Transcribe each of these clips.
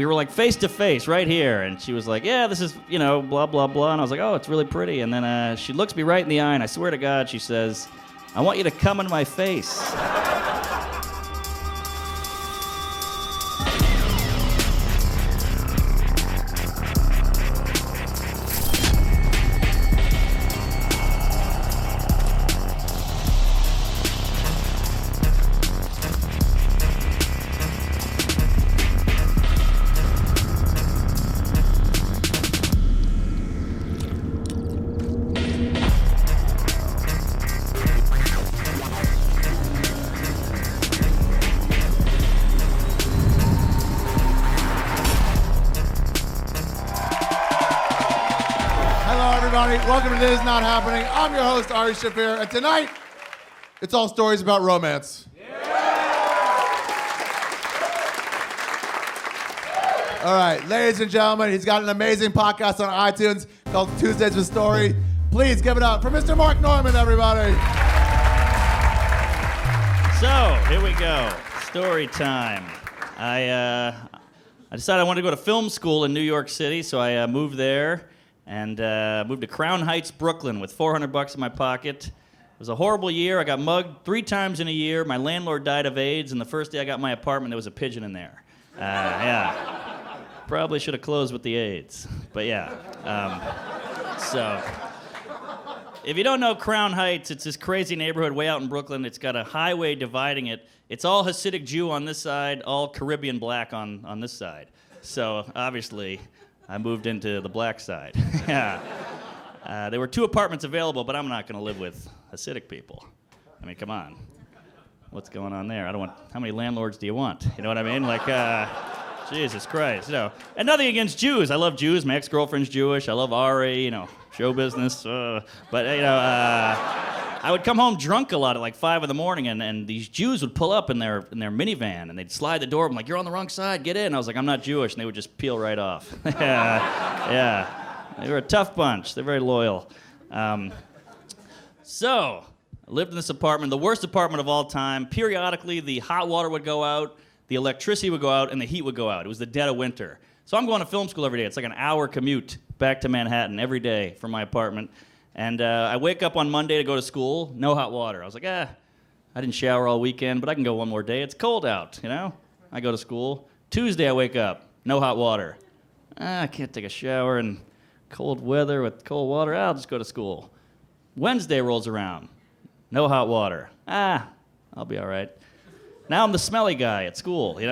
we were like face to face right here, and she was like, yeah, this is, blah, blah, blah. And I was like, oh, it's really pretty. And then she looks me right in the eye, and I swear to God, she says, I want you to come into my face. Welcome to This Is Not Happening. I'm your host, Ari Shafir, and tonight, it's all stories about romance. All right, ladies and gentlemen, he's got an amazing podcast on iTunes called Tuesdays with Story. Please give it up for Mr. Mark Norman, everybody. So, here we go. Story time. I decided I wanted to go to film school in New York City, so I moved there. And moved to Crown Heights, Brooklyn with $400 in my pocket. It was a horrible year. I got mugged 3 times in a year. My landlord died of AIDS, and the first day I got my apartment, there was a pigeon in there. Yeah. Probably should have closed with the AIDS. But yeah. So, if you don't know Crown Heights, it's this crazy neighborhood way out in Brooklyn. It's got a highway dividing it. It's all Hasidic Jew on this side, all Caribbean black on this side. So, obviously, I moved into the black side. Yeah. There were 2 apartments available, but I'm not going to live with Hasidic people. I mean, come on. What's going on there? How many landlords do you want? You know what I mean? Like, Jesus Christ. And nothing against Jews. I love Jews. My ex-girlfriend's Jewish. I love Ari, show business. But, I would come home drunk a lot at like 5 in the morning, and these Jews would pull up in their minivan, and they'd slide the door. I'm like, you're on the wrong side, get in. And I was like, I'm not Jewish, and they would just peel right off. Yeah. They were a tough bunch. They're very loyal. So, I lived in this apartment, the worst apartment of all time. Periodically, the hot water would go out, the electricity would go out, and the heat would go out. It was the dead of winter. So I'm going to film school every day. It's like an hour commute back to Manhattan every day from my apartment. And I wake up on Monday to go to school, no hot water. I was like, I didn't shower all weekend, but I can go one more day. It's cold out, I go to school. Tuesday I wake up, no hot water. I can't take a shower in cold weather with cold water. I'll just go to school. Wednesday rolls around, no hot water. I'll be all right. Now I'm the smelly guy at school, it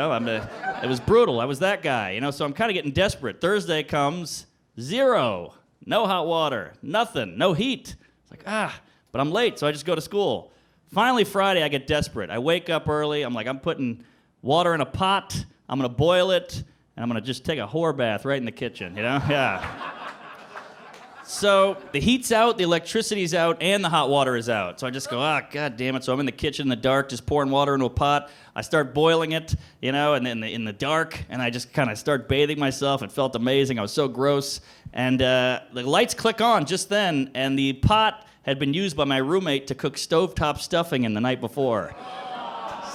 was brutal. I was that guy, so I'm kind of getting desperate. Thursday comes, 0. No hot water, nothing, no heat. It's like, but I'm late, so I just go to school. Finally, Friday, I get desperate. I wake up early. I'm like, I'm putting water in a pot. I'm going to boil it, and I'm going to just take a whore bath right in the kitchen, Yeah. So the heat's out, the electricity's out, and the hot water is out. So I just go, God damn it. So I'm in the kitchen in the dark, just pouring water into a pot. I start boiling it, and in the dark, and I just kind of start bathing myself. It felt amazing. I was so gross. And the lights click on just then, and the pot had been used by my roommate to cook stovetop stuffing in the night before.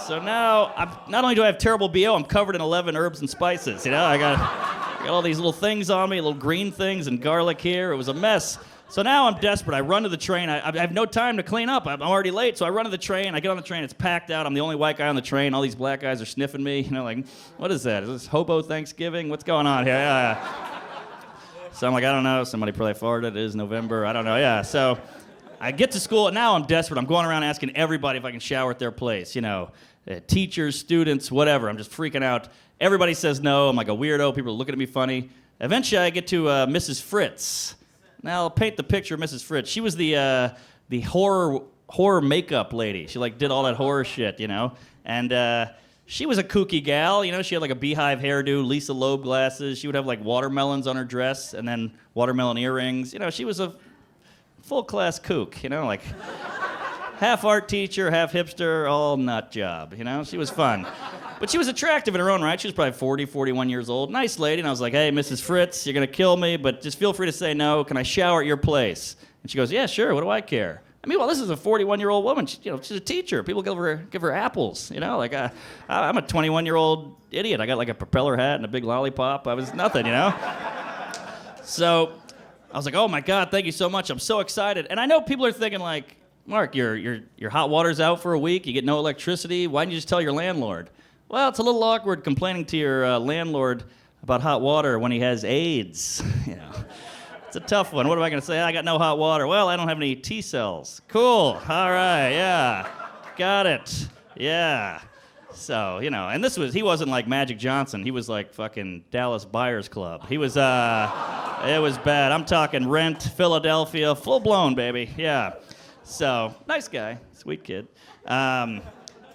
So now, not only do I have terrible BO, I'm covered in 11 herbs and spices. I got all these little things on me, little green things and garlic here. It was a mess. So now I'm desperate. I run to the train. I have no time to clean up. I'm already late, so I run to the train. I get on the train. It's packed out. I'm the only white guy on the train. All these black guys are sniffing me. Like, what is that? Is this hobo Thanksgiving? What's going on here? Yeah. So I'm like, I don't know. Somebody probably farted. It is November. I don't know. Yeah. So I get to school, and now I'm desperate. I'm going around asking everybody if I can shower at their place. Teachers, students, whatever. I'm just freaking out. Everybody says no. I'm like a weirdo. People are looking at me funny. Eventually, I get to Mrs. Fritz. Now, I'll paint the picture of Mrs. Fritz. She was the horror makeup lady. She did all that horror shit, And she was a kooky gal. She had like a beehive hairdo, Lisa Loeb glasses. She would have like watermelons on her dress and then watermelon earrings. She was a full-class kook, like half art teacher, half hipster, all nut job, She was fun. But she was attractive in her own right. She was probably 40, 41 years old. Nice lady. And I was like, hey, Mrs. Fritz, you're going to kill me, but just feel free to say no. Can I shower at your place? And she goes, yeah, sure. What do I care? I mean, well, this is a 41-year-old woman. She's a teacher. People give her apples. Like I'm a 21-year-old idiot. I got like a propeller hat and a big lollipop. I was nothing. So I was like, oh my God, thank you so much. I'm so excited. And I know people are thinking like, Mark, your hot water's out for a week. You get no electricity. Why didn't you just tell your landlord? Well, it's a little awkward complaining to your landlord about hot water when he has AIDS. It's a tough one. What am I going to say? I got no hot water. Well, I don't have any T cells. Cool. All right. Yeah. Got it. Yeah. So, and he wasn't like Magic Johnson. He was like fucking Dallas Buyers Club. It was bad. I'm talking Rent, Philadelphia, full blown, baby. Yeah. So, nice guy. Sweet kid.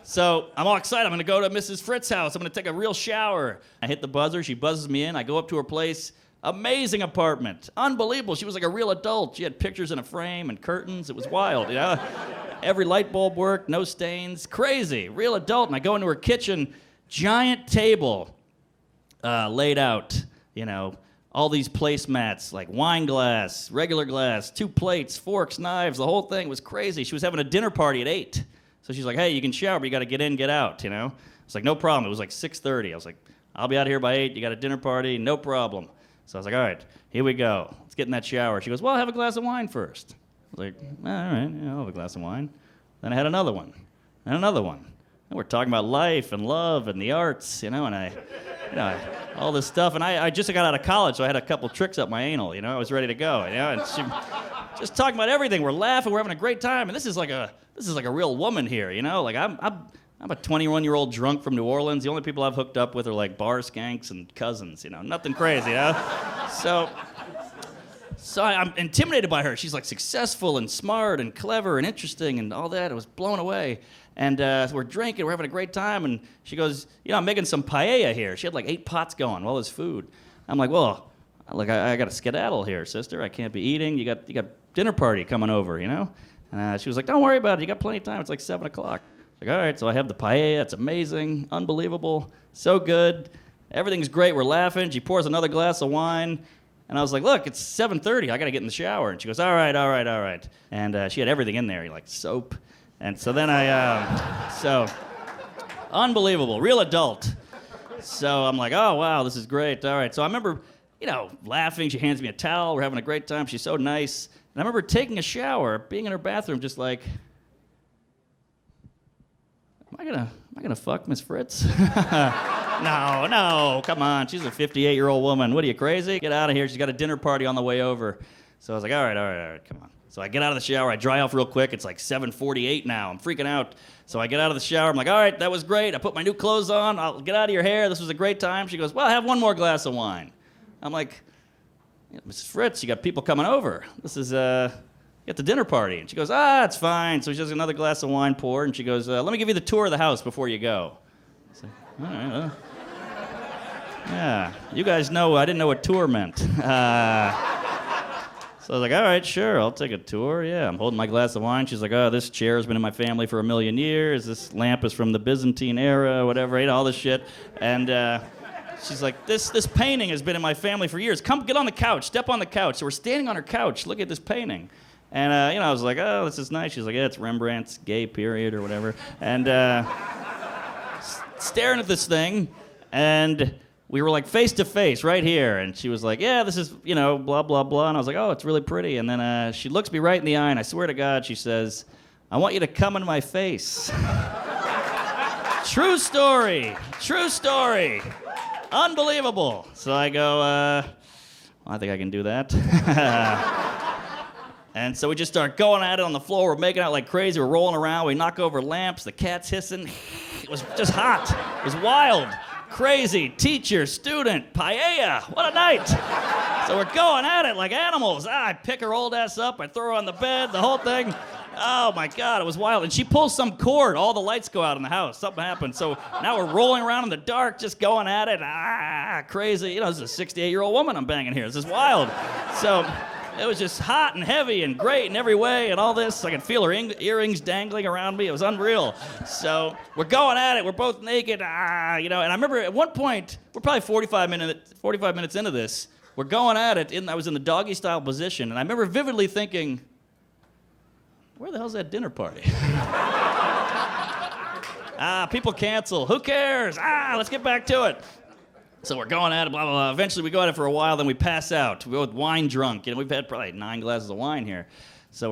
So I'm all excited. I'm going to go to Mrs. Fritz's house. I'm going to take a real shower. I hit the buzzer. She buzzes me in. I go up to her place. Amazing apartment. Unbelievable. She was like a real adult. She had pictures in a frame and curtains. It was wild, Every light bulb worked, no stains. Crazy. Real adult. And I go into her kitchen. Giant table laid out, all these placemats, like wine glass, regular glass, 2 plates, forks, knives. The whole thing was crazy. She was having a dinner party at 8. So she's like, hey, you can shower, but you got to get in, get out, It's like, no problem. It was like 6:30. I was like, I'll be out here by 8. You got a dinner party, no problem. So I was like, all right, here we go. Let's get in that shower. She goes, well, have a glass of wine first. I was like, all right, I'll have a glass of wine. Then I had another one, and another one. And we're talking about life and love and the arts, and all this stuff. And I just got out of college, so I had a couple tricks up my anal, I was ready to go, and she just talking about everything. We're laughing, we're having a great time, and this is like a real woman here, Like I'm a 21-year-old drunk from New Orleans. The only people I've hooked up with are like bar skanks and cousins, Nothing crazy, So I'm intimidated by her. She's like successful and smart and clever and interesting and all that. I was blown away. And so we're drinking, we're having a great time. And she goes, I'm making some paella here. She had like 8 pots going, all this food. I'm like, well, I got to skedaddle here, sister. I can't be eating. You got dinner party coming over, And she was like, don't worry about it. You got plenty of time. It's like 7 o'clock. Like, all right, so I have the paella. It's amazing, unbelievable, so good. Everything's great. We're laughing. She pours another glass of wine. And I was like, look, it's 7:30. I got to get in the shower. And she goes, all right. And she had everything in there, like soap. And so then unbelievable, real adult. So I'm like, oh, wow, this is great. All right. So I remember, laughing. She hands me a towel. We're having a great time. She's so nice. And I remember taking a shower, being in her bathroom, just like, Am I gonna fuck Miss Fritz? No, come on. She's a 58-year-old woman. What are you, crazy? Get out of here. She's got a dinner party on the way over. So I was like, all right, come on. So I get out of the shower. I dry off real quick. It's like 7:48 now. I'm freaking out. So I get out of the shower. I'm like, all right, that was great. I put my new clothes on. I'll get out of your hair. This was a great time. She goes, well, have one more glass of wine. I'm like, Mrs. Fritz, you got people coming over. This is at the dinner party. And she goes, it's fine. So she has another glass of wine poured, and she goes, let me give you the tour of the house before you go. I was like, all right, yeah, you guys know, I didn't know what tour meant. So I was like, all right, sure, I'll take a tour. Yeah, I'm holding my glass of wine. She's like, this chair's been in my family for 1,000,000 years. This lamp is from the Byzantine era, whatever, all this shit. And she's like, this painting has been in my family for years. Come, get on the couch, step on the couch. So we're standing on her couch, look at this painting. And, I was like, oh, this is nice. She's like, yeah, it's Rembrandt's gay period or whatever. And staring at this thing, and we were like face to face right here. And she was like, yeah, this is, blah, blah, blah. And I was like, oh, it's really pretty. And then she looks me right in the eye, and I swear to God, she says, I want you to come into my face. True story. Unbelievable. So I go, well, I think I can do that. And so we just start going at it on the floor. We're making out like crazy. We're rolling around. We knock over lamps. The cat's hissing. It was just hot. It was wild. Crazy. Teacher, student, paella. What a night. So we're going at it like animals. I pick her old ass up. I throw her on the bed. The whole thing. Oh, my God. It was wild. And she pulls some cord. All the lights go out in the house. Something happened. So now we're rolling around in the dark, just going at it. Crazy. This is a 68-year-old woman I'm banging here. This is wild. So it was just hot and heavy and great in every way and all this. I could feel her earrings dangling around me. It was unreal. So we're going at it. We're both naked. And I remember at one point, we're probably 45 minutes into this. We're going at it. I was in the doggy style position. And I remember vividly thinking, where the hell's that dinner party? People cancel. Who cares? Let's get back to it. So we're going at it, blah, blah, blah. Eventually we go at it for a while, then we pass out. We go wine drunk. We've had probably 9 glasses of wine here. So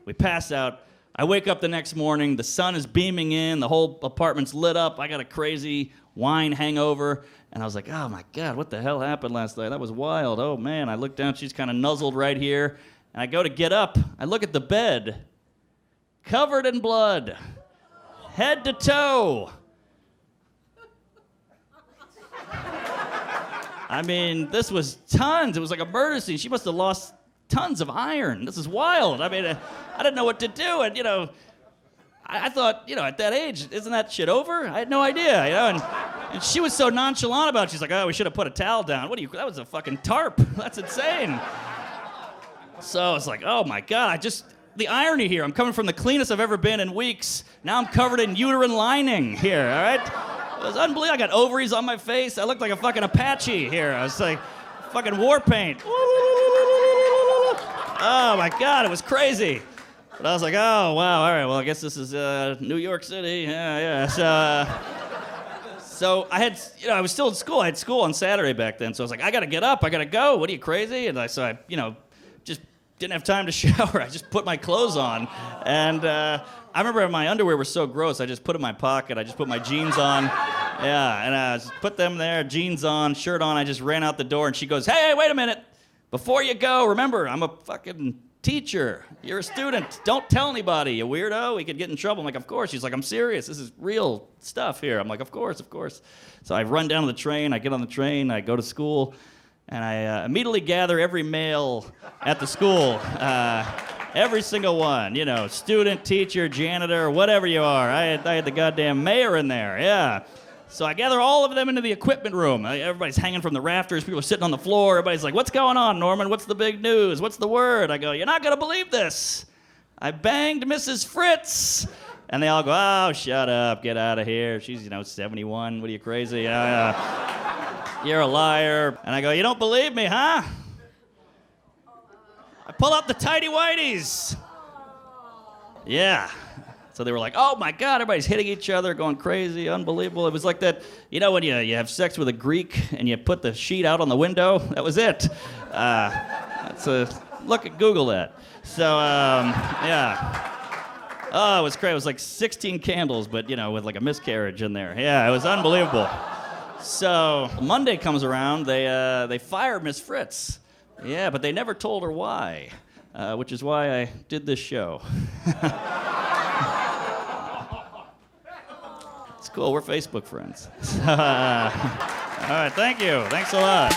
we pass out. I wake up the next morning. The sun is beaming in. The whole apartment's lit up. I got a crazy wine hangover. And I was like, oh, my God, what the hell happened last night? That was wild. Oh, man. I look down. She's kind of nuzzled right here. And I go to get up. I look at the bed. Covered in blood. Head to toe. I mean, this was tons. It was like a murder scene. She must have lost tons of iron. This is wild. I mean, I didn't know what to do. And, I thought, at that age, isn't that shit over? I had no idea, And she was so nonchalant about it. She's like, oh, we should have put a towel down. That was a fucking tarp. That's insane. So it's like, oh, my God. The irony here, I'm coming from the cleanest I've ever been in weeks. Now I'm covered in uterine lining here, all right? It was unbelievable. I got ovaries on my face. I looked like a fucking Apache here. I was like, fucking war paint. Oh, my God, it was crazy. But I was like, oh, wow, all right, well, I guess this is New York City. Yeah. So I had, I was still in school. I had school on Saturday back then. So I was like, I got to get up. I got to go. What are you, crazy? And so I just didn't have time to shower. I just put my clothes on. And I remember my underwear was so gross, I just put it in my pocket. I just put my jeans on. Yeah, and I just put them there, jeans on, shirt on. I just ran out the door, and she goes, hey, wait a minute. Before you go, remember, I'm a fucking teacher. You're a student. Don't tell anybody, you weirdo. We could get in trouble. I'm like, of course. She's like, I'm serious. This is real stuff here. I'm like, of course. So I run down to the train. I get on the train. I go to school. And I immediately gather every male at the school, every single one, student, teacher, janitor, whatever you are. I had the goddamn mayor in there, yeah. So I gather all of them into the equipment room. Everybody's hanging from the rafters. People are sitting on the floor. Everybody's like, what's going on, Norman? What's the big news? What's the word? I go, you're not going to believe this. I banged Mrs. Fritz. And they all go, oh, shut up. Get out of here. She's, 71. What are you, crazy? You're a liar. And I go, you don't believe me, huh? I pull out the tighty whities. Yeah. So they were like, oh my God, everybody's hitting each other, going crazy, unbelievable. It was like that, when you have sex with a Greek and you put the sheet out on the window? That was it. Google that. So, yeah. Oh, it was crazy. It was like 16 candles, but, with like a miscarriage in there. Yeah, it was unbelievable. So Monday comes around, they fire Miss Fritz. Yeah, but they never told her why, which is why I did this show. It's cool, we're Facebook friends. All right, thank you. Thanks a lot.